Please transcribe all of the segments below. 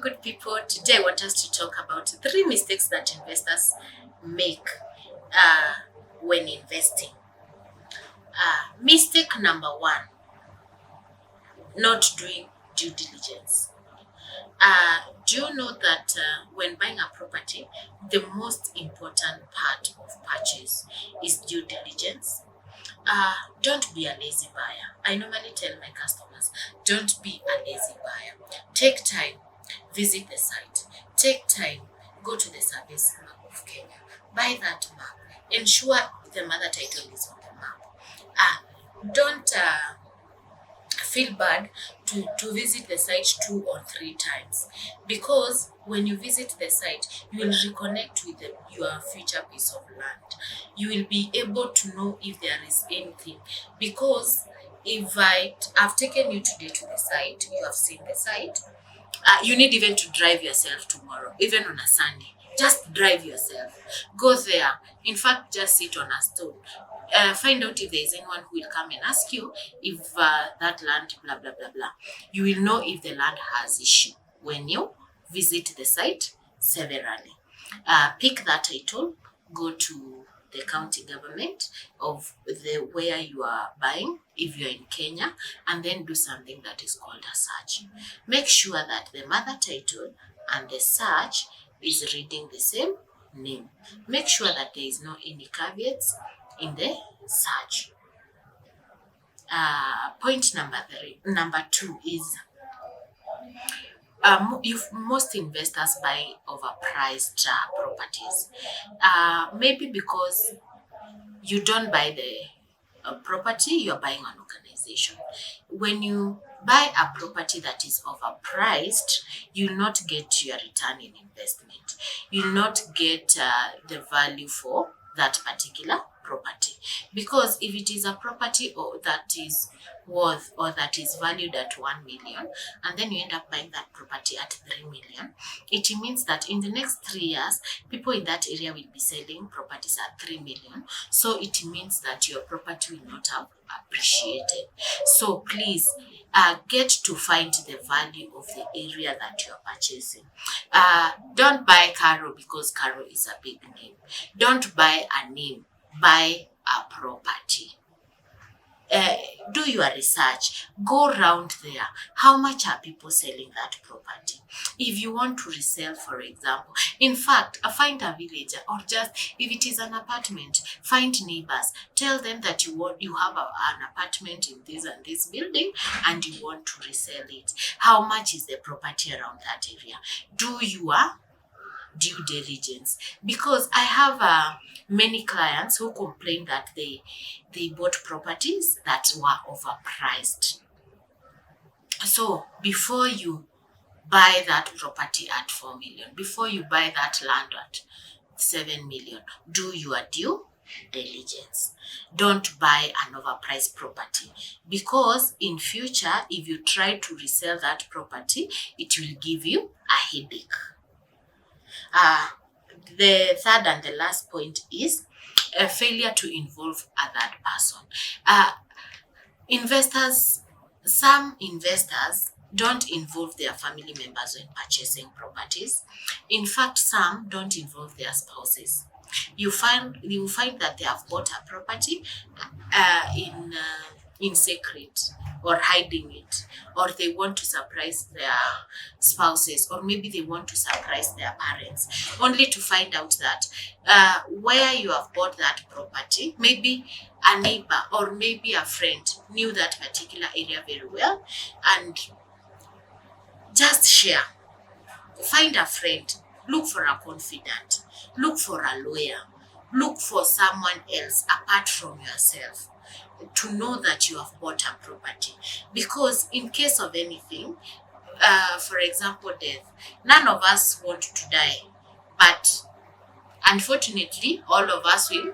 good people. Today I want us to talk about 3 mistakes that investors make when investing. Mistake number 1, not doing due diligence. Do you know that when buying a property, the most important part of purchase is due diligence? Don't be a lazy buyer. I normally tell my customers, don't be a lazy buyer. Take time, visit the site. Take time, go to the service map of Kenya. Buy that map. Ensure the mother title is on the map. Don't feel bad to visit the site 2 or 3 times, because when you visit the site you will reconnect with your future piece of land. You will be able to know if there is anything, because if I've taken you today to the site, you have seen the site. You need even to drive yourself tomorrow, even on a Sunday. Just drive yourself. Go there. In fact, just sit on a stone. Find out if there is anyone who will come and ask you if that land, blah, blah, blah, blah. You will know if the land has issue when you visit the site severally. Pick that title, go to the county government of the where you are buying, if you're in Kenya, and then do something that is called a search. Make sure that the mother title and the search is reading the same name. Make sure that there is no any caveats in the search. Point number 2 is most investors buy overpriced properties. Maybe because you don't buy the property, you're buying an organization. When you buy a property that is overpriced, you'll not get your return in investment. You'll not get the value for that particular property, because if it is a property that is worth or that is valued at 1 million, and then you end up buying that property at 3 million, it means that in the next 3 years people in that area will be selling properties at 3 million. So it means that your property will not have appreciated. So please get to find the value of the area that you're purchasing. Don't buy Caro because Caro is a big name. Don't buy a name, buy a property. Do your research, go around there. How much are people selling that property? If you want to resell, for example, in fact, find a villager, or just if it is an apartment, find neighbors. Tell them that you have an apartment in this and this building and you want to resell it. How much is the property around that area? Do your due diligence, because I have many clients who complain that they bought properties that were overpriced. So before you buy that property at 4 million, before you buy that land at 7 million, do your due diligence. Don't buy an overpriced property, because in future if you try to resell that property, it will give you a headache. The third and the last point is a failure to involve a third person. Some investors don't involve their family members when purchasing properties. In fact, some don't involve their spouses. You find that they have bought a property in secret, or hiding it, or they want to surprise their spouses, or maybe they want to surprise their parents, only to find out that where you have bought that property, maybe a neighbor or maybe a friend knew that particular area very well, and just share. Find a friend, look for a confidant, look for a lawyer, look for someone else apart from yourself to know that you have bought a property. Because in case of anything, for example death, none of us want to die, but unfortunately all of us will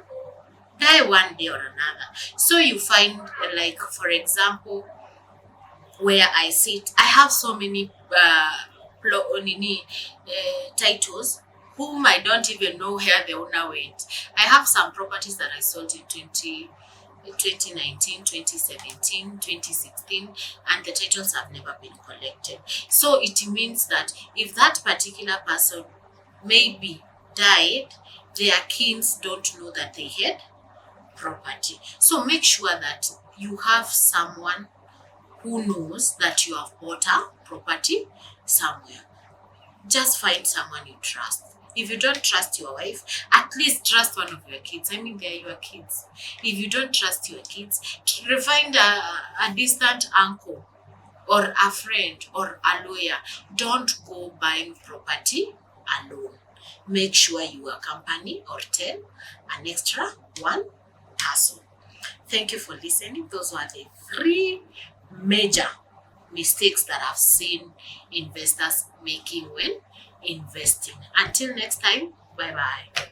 die one day or another. So you find, like for example, where I sit, I have so many titles whom I don't even know where the owner went. I have some properties that I sold in 2019, 2017, 2016, and the titles have never been collected. So it means that if that particular person maybe died, their kins don't know that they had property. So make sure that you have someone who knows that you have bought a property somewhere. Just find someone you trust. If you don't trust your wife, at least trust one of your kids. I mean, they're your kids. If you don't trust your kids, find a distant uncle or a friend or a lawyer. Don't go buying property alone. Make sure you accompany or tell an extra one person. Thank you for listening. Those were the 3 major mistakes that I've seen investors making when investing. Until next time, bye bye.